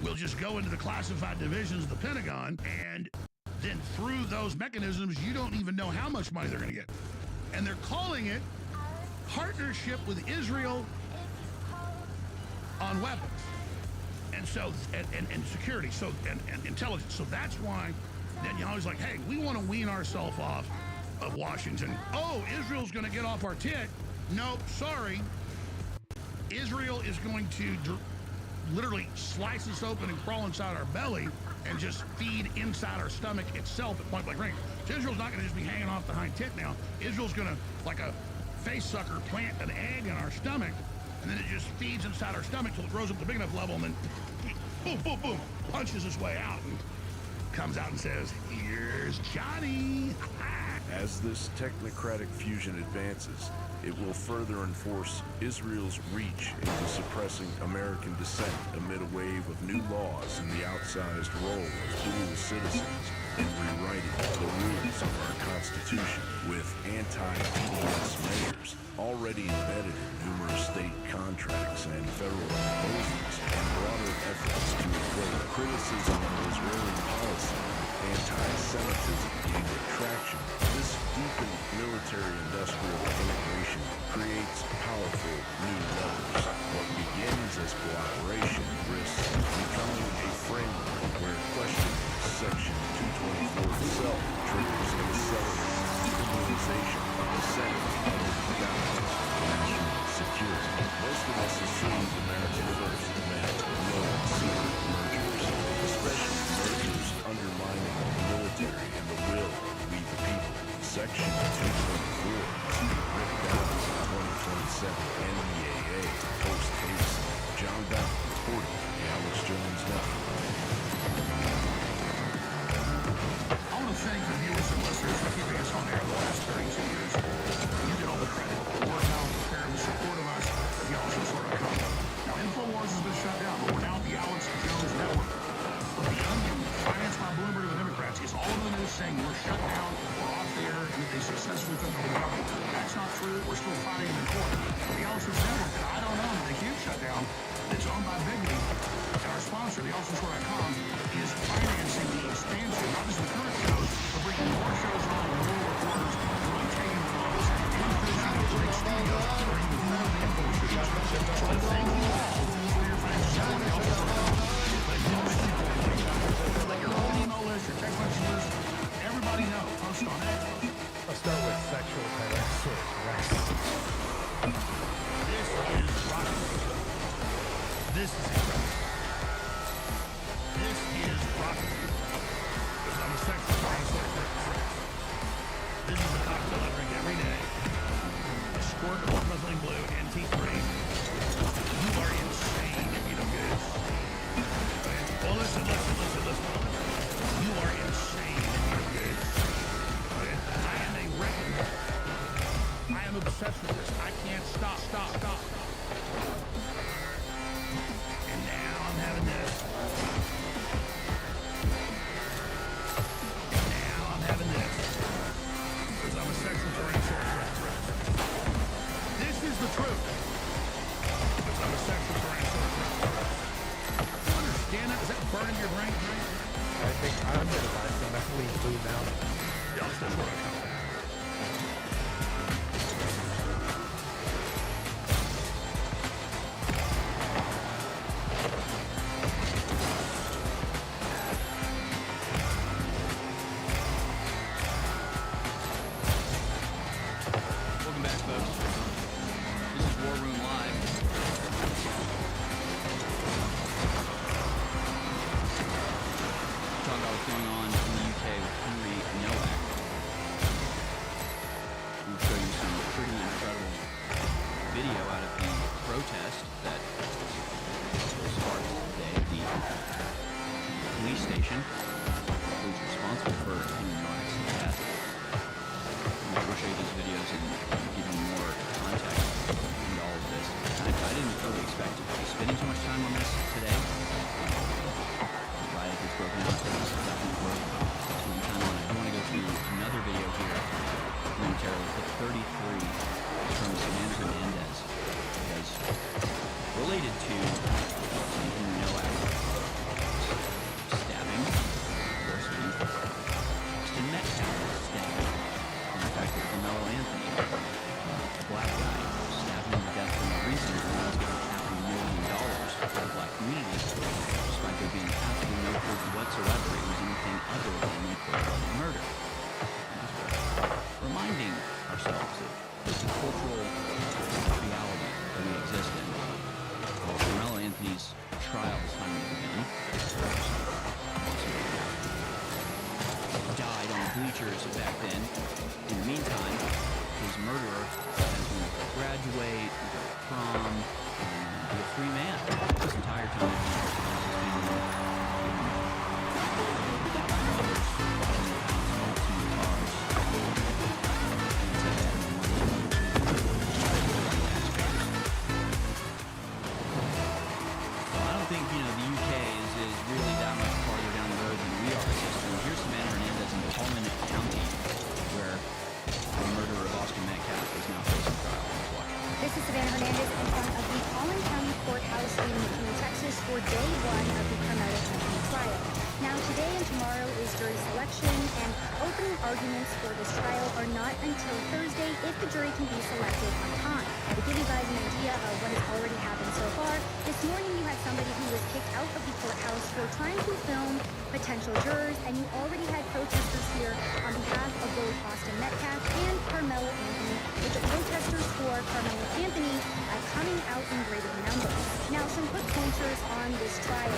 will just go into the classified divisions of the Pentagon, and then through those mechanisms, you don't even know how much money they're going to get. And they're calling it partnership with Israel on weapons. And so, and security, so, and intelligence. So that's why Netanyahu's like, hey, we want to wean ourselves off of Washington. Oh, Israel's going to get off our tit. Nope, sorry. Israel is going to literally slice us open and crawl inside our belly and just feed inside our stomach itself at point blank range. So Israel's not going to just be hanging off the hind tit now. Israel's going to, like a face sucker, plant an egg in our stomach, and then it just feeds inside our stomach till it grows up to a big enough level, and then boom, boom, boom, punches its way out and comes out and says, here's Johnny. As this technocratic fusion advances, it will further enforce Israel's reach into suppressing American dissent amid a wave of new laws and the outsized role of dual citizens in rewriting the rules of our Constitution, with anti-PDS measures already embedded in numerous state contracts and federal proposals, and broader efforts to equate criticism of Israeli policy with anti-Semitism gaining traction. This deepened military-industrial integration creates powerful new levers. What begins as cooperation risks becoming a framework where questioning Section 224 itself triggers an accelerated criminalization of the Senate under the boundaries of national security. Most of us assume the narrative first meant no secret mergers, especially mergers undermining the military and the will of we the people. Section 224 is ripped out of the 2027 NDAA post-haste. John Bell reporting the Alex Jones Network. I want to thank the viewers and listeners for keeping us on air the last 32 years. You get all the credit. Word of mouth, care, and the support of us at theAlexJones.com. Now, InfoWars has been shut down, but we're now at the Alex Jones Network. But the Onion, financed by Bloomberg and the Democrats, is all over the news saying we're shut down, we're off the air, and that they successfully took over the government. That's not true. We're still fighting in court. The Alex Jones Network, that I don't own, they can't shut down, it's owned by Bigley. And our sponsor, theAlexJones.com, is financing the expansion, not just the current shows, but bringing more shows on and more reporters, rotating flows, increasing the great studios, or even more of the info shows. So I thank you all for your financial support of theAlexJones.com. Let your own email list, your text message list, everybody know. Post on it. I'll start with sexual harassment. This is rocket. This is incredible. This is rocket. Because I'm a sexual harassment. This is a cocktail I drink every day. A squirt of methylene blue and T3. You are insane if you don't get it. Well, listen. You are insane if you don't get it. I am a wrecking. I am obsessed with this. I can't stop. And now I'm having this. And now I'm having this. Because I'm a sexual tarantula. This is the truth. Because I'm a sexual tarantula. You understand that? Is that burning your brain? I think I'm going to buy some methylene blue now. Yeah, that's where I come from. Welcome back, folks. This is War Room Live. Talking about what's going on in the UK with Henry Nowak. bleachers back then. In the meantime, his murderer has been able to graduate, go to prom, and be a free man this entire time. I don't think, the UK is really that much farther down the road than we are. So here's Savannah Hernandez in Tallman County, where the murderer of Austin Metcalf is now facing trial. Let's watch. This is Savannah Hernandez in front of the Tallman County Courthouse in McKinney, Texas for day one of the Carmelo Anthony trial. Now, today and tomorrow is jury selection, and opening arguments for this trial are not until Thursday if the jury can be selected on time. Now, to give you guys an idea of what has already happened so far, this morning you had somebody who was kicked out of the courthouse for trying to film potential jurors, and you already had protesters here on behalf of both Austin Metcalf and Carmelo Anthony, with the protesters for Carmelo Anthony coming out in greater numbers. Now, some quick pointers on this trial.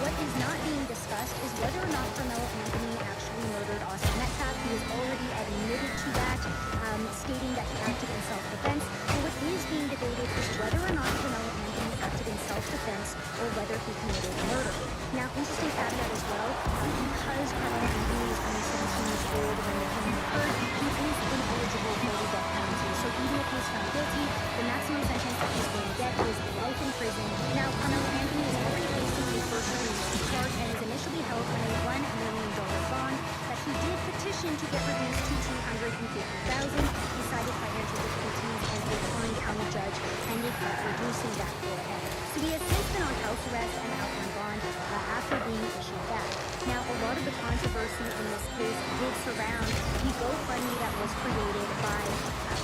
What is not being discussed is whether or not Carmelo Anthony actually murdered Austin Metcalf. He has already admitted to that, stating that he acted in self-defense. But what is being debated is whether or not Carmelo Anthony acted in self-defense or whether he committed murder. Now, interesting caveat as well, because Carmelo Anthony is only 17 years old when the killing occurred, he is ineligible for the death penalty. So even if he is found guilty, the maximum sentence that he's going to get is life in prison. Now, Carmelo Anthony is already facing a first-degree charge and is initially held on a $1 million bond that he did petition to get reduced to $250,000. He cited financial difficulties as the Tallman County judge ended up reducing that for him. So he has since been on house arrest and out on bond after being issued back. Now, a lot of the controversy in this case did surround the GoFundMe that was created by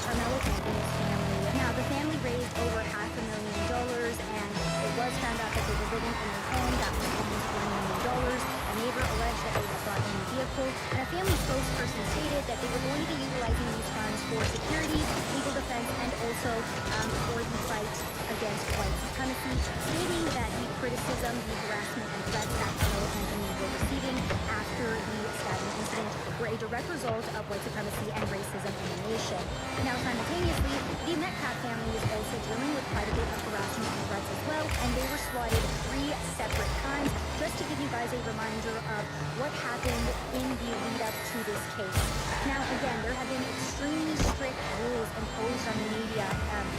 Carmelo Anthony's family. Now, the family raised over $500,000, and it was found out that they were living in a home that was almost $1 million. A neighbor alleged that they had brought in a vehicle, and a family spokesperson stated that they were going to be utilizing these funds for security, legal defense, and also for the fight against white supremacy, stating that the criticism, the harassment, and threats that Carmelo Anthony were receiving after the stabbing incident were a direct result of white supremacy and racism in the nation. Now, simultaneously, the Metcalf family is also dealing with quite a bit of harassment and threats as well, and they were swatted 3 separate times. Just to give you guys a reminder of what happened in the lead up to this case. Now, again, there have been extremely strict rules imposed on the media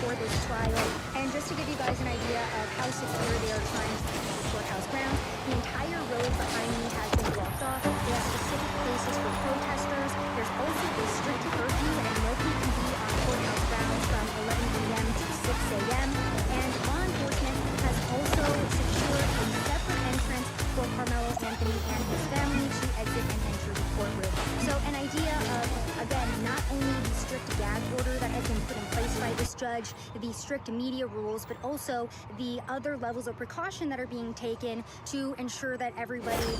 for this trial, and just to give you guys an idea of how secure they are trying to keep the courthouse grounds, the entire road behind me has been blocked off. They have specific places for protesters. There's also a strict curfew, and nobody can be on courthouse grounds from 11 p.m. to 6 a.m. And law enforcement has also secured a separate entrance for Carmelo Anthony and his family to exit and enter the courtroom. So an idea of, again, not only the strict gag order that has been put in place by this judge, the strict media rules, but also the other levels of precaution that are being taken to ensure that everybody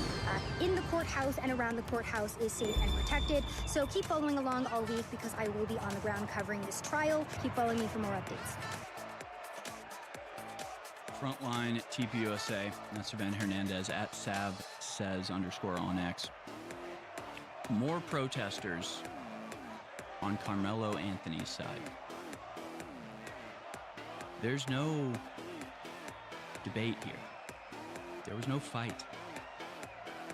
in the courthouse and around the courthouse is safe and protected. So keep following along all week because I will be on the ground covering this trial. Keep following me for more updates. Frontline TPUSA. That's Savannah Hernandez at @SavSays_ on X. More protesters on Carmelo Anthony's side. There's no debate here. There was no fight.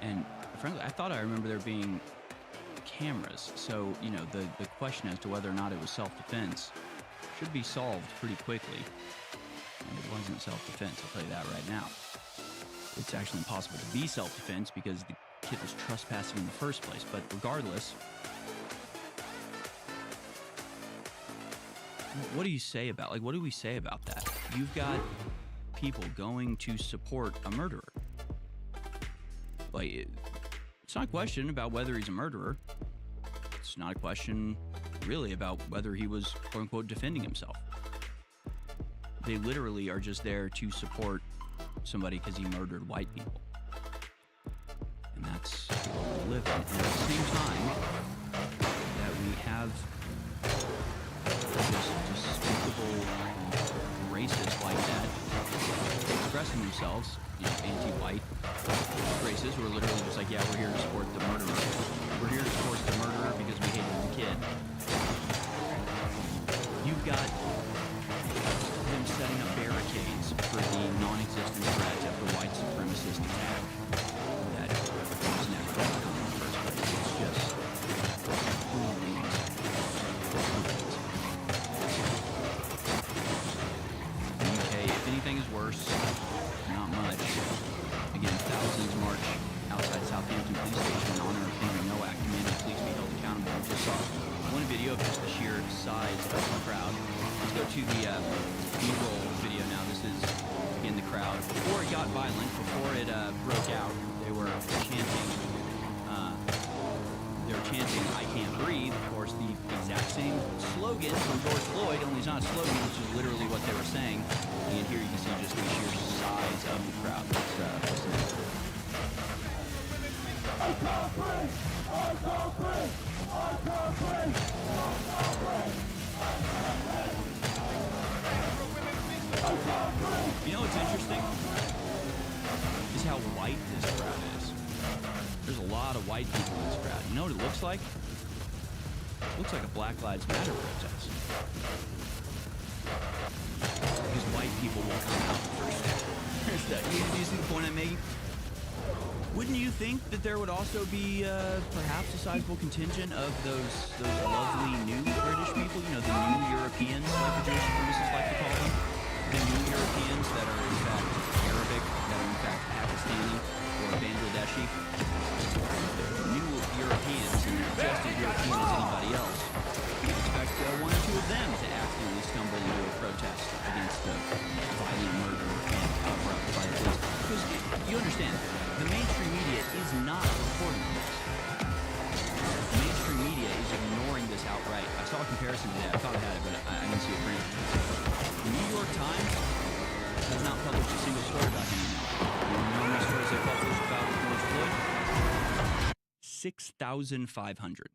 And frankly, I thought I remember there being cameras. So, the question as to whether or not it was self-defense should be solved pretty quickly. And it wasn't self-defense, I'll tell you that right now. It's actually impossible to be self-defense because the kid was trespassing in the first place. But regardless, what do you say about, what do we say about that? You've got people going to support a murderer. It's not a question about whether he's a murderer. It's not a question, really, about whether he was, quote-unquote, defending himself. They literally are just there to support somebody because he murdered white people. And that's what we live in. And at the same time that we have this despicable racists like that expressing themselves, anti-white racists who are literally just like, yeah, we're here to support the murderer. We're here to force the murderer because we hated the kid. You've got them setting up barricades for the non-existent threat of the white supremacist attack that was never going to come in the first place. It's just brilliant. The UK, if anything is worse, not much. Again, thousands march outside Southampton police station in honor of Henry Nowak, demanding police be held accountable. We just saw one video of just the sheer size of the crowd. Let's go to the B-roll video now. This is, again, the crowd. Before it got violent, before it broke out, they were chanting, I can't breathe. Of course, the exact same slogan from George Floyd, only it's not a slogan, which is literally what they were saying. And here you can see just the sheer size of the crowd. Let's listen. I can't breathe! I can't breathe! I can't breathe! I can't breathe! You know what's interesting? Is how white this crowd is. There's a lot of white people in this crowd. You know what it looks like? It looks like a Black Lives Matter protest. Because white people will come out first. There's that. You see the point I'm making? Wouldn't you think that there would also be perhaps a sizable contingent of those lovely new British people? You know, the new Europeans, like the Jewish supremacists like to call them? The new Europeans that are in fact Arabic, that are in fact Pakistani or Bangladeshi. New Europeans, and they're just as European as anybody else. You'd expect one or two of them to accidentally stumble into a protest against the violent murder and cover-up by the police. Because you understand, the mainstream media is not reporting this. The mainstream media is ignoring this outright. I saw a comparison today. I thought I had it, but I didn't see it printed. The New York Times has not published a single story about him. You know how many stories they published about George Floyd? 6,500.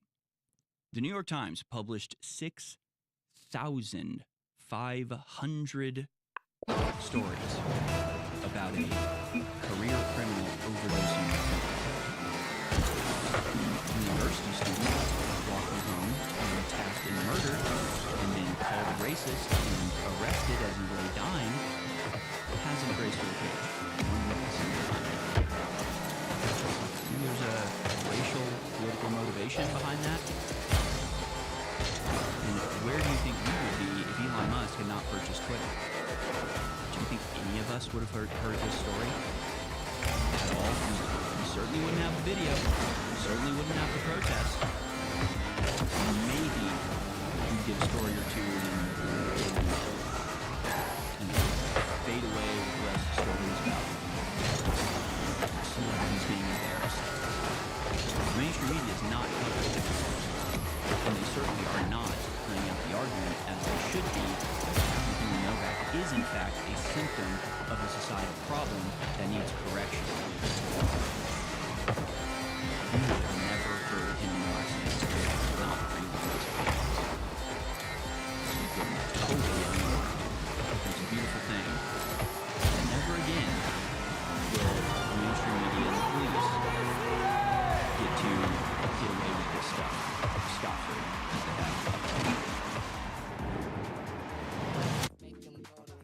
The New York Times published 6,500 stories about a career criminal overdosing on university student walking home and attacked and murdered, and then called racist and arrested as he lay dying, hasn't graced her page. There's a racial, political motivation behind that. And where do you think we would be if Elon Musk had not purchased Twitter? Do you think any of us would have heard this story at all? We certainly wouldn't have the video. We certainly wouldn't have the protest. Maybe we'd get a story or two and fade away with the rest of the stories about celebrities being embarrassed. The mainstream media is not covering this, and they certainly are not playing out the argument as they should be that Henry Nowak is in fact a symptom of a societal problem that needs correction. You have never heard Henry Nowak's name not realized. So you could totally ignore it. It's a beautiful thing. And never again will the mainstream media and the police get away with this stuff scot-free as they have.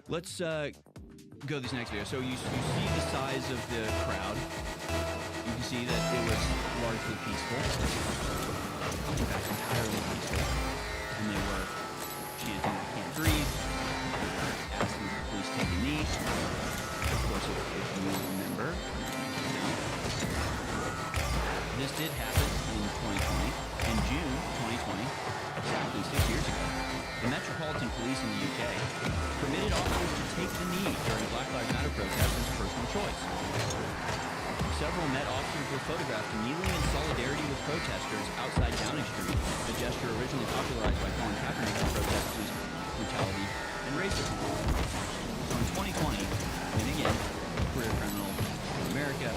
Let's go to this next video. So you see the size of the crowd. You can see that it was largely peaceful. In fact, entirely peaceful. And they were chanting, I can't breathe. They were asking the police to take a knee. Of course, if you remember, this did happen in 2020. In June 2020, exactly 6 years ago, the Metropolitan Police in the UK permitted officers to take the knee during Black Lives Matter protests as a personal choice. Several Met officers were photographed kneeling in solidarity with protesters outside Downing Street, a gesture originally popularized by Colin Kaepernick to protest police brutality and racism. So in 2020, and again, career criminal in America,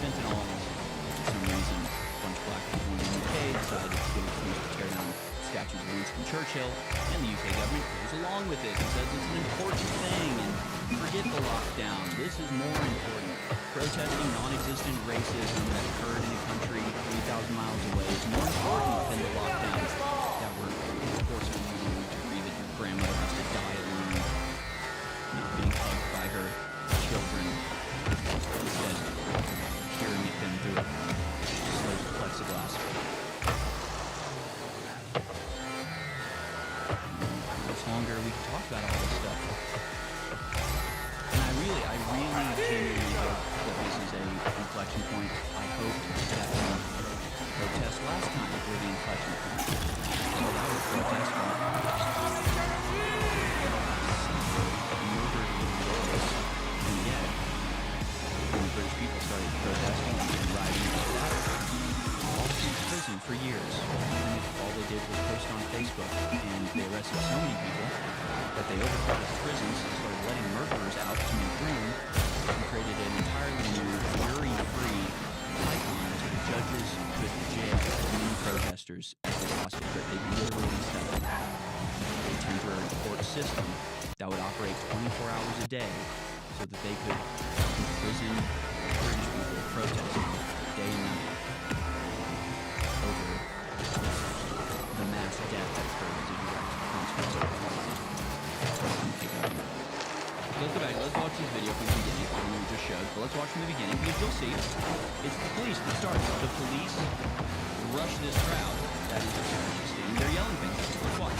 fentanyl. For some reason, a bunch of black people in the UK decided to get accused to tear down statues of Winston Churchill, and the UK government goes along with it and says it's an important thing, and forget the lockdown. This is more important. protesting non-existent racism that occurred in a country 3,000 miles away is more important than the lockdowns that were forcing you to agree that your grandmother has to die alone, being hugged by her children, instead hearing it them through a slate of plexiglass. How much longer we can talk about all this stuff? And I really genuinely hope that this is a inflection point. I hope that the protests last time were the inflection point. So that was protest from murdered little girls. And yet, when the British people started protesting and rioting against that, all of them in prison for years. And all they did was post on Facebook. And they arrested so many people that they overcrowded prisons and started letting murderers out to make room and created an entirely new jury-free pipeline so the judges could jail as many protesters as they possibly could. They literally set up a temporary court system that would operate 24 hours a day so that they could imprison British people protesting day and night over the mass death that occurred as a direct consequence of the Let's go back. Let's watch this video from the beginning. I don't know we just showed, but let's watch from the beginning because you'll see it's the police that starts. The police rush this crowd. That is interesting. They're yelling things. Let's watch.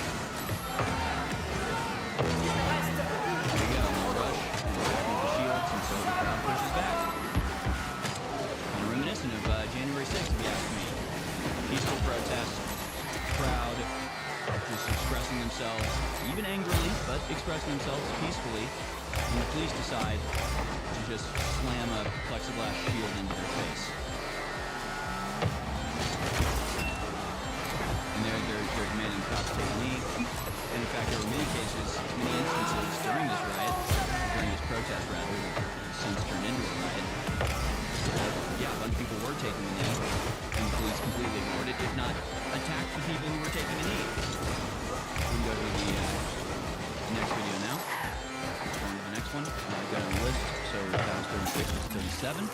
Here we go. They rush and attack with the shields, and so the crowd pushes back. Kind of reminiscent of January 6th, if you ask me. Peaceful protest. Crowd just expressing themselves, even angrily, but expressing themselves peacefully. And the police decide to just slam a plexiglass shield into their face. And they're demanding the cops take a knee. And in fact, there were many instances during this riot, during this protest rather, that has since turned into a riot. Yeah, a bunch of people were taking a knee, and the police completely ignored it, if not attacked the people who were taking a knee. We can go to the next video now. Going to the next one. Go down the list. So that was 36, this is 37.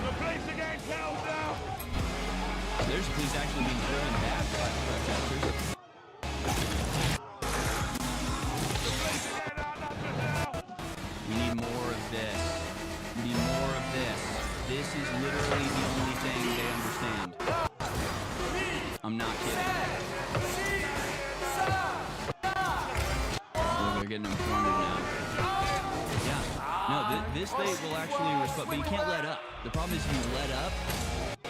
The police are getting killed now! So there's the police actually being driven back by the protesters. The police are getting outnumbered now! We need more of this. We need more of this. This is literally the only thing they understand. I'm not kidding. Oh, they're getting them cornered now. Yeah. No, this they will actually respond, but you can't let up. The problem is if you let up,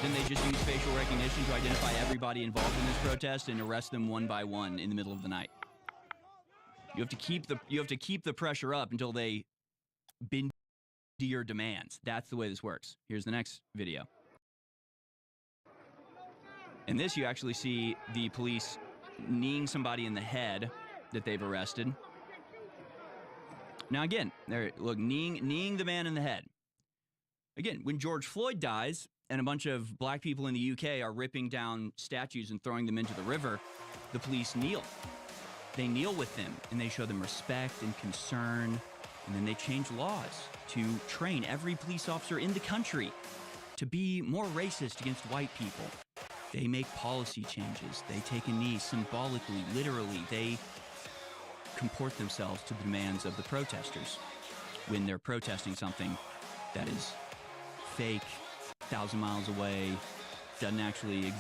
then they just use facial recognition to identify everybody involved in this protest and arrest them one by one in the middle of the night. You have to keep the pressure up until they bend to your demands. That's the way this works. Here's the next video. In this, you actually see the police kneeing somebody in the head that they've arrested. Now again, look, kneeing the man in the head. Again, when George Floyd dies and a bunch of black people in the UK are ripping down statues and throwing them into the river, the police kneel. They kneel with them and they show them respect and concern, and then they change laws to train every police officer in the country to be more racist against white people. They make policy changes. They take a knee symbolically, literally. They comport themselves to the demands of the protesters when they're protesting something that is fake, 1,000 miles away, doesn't actually exist.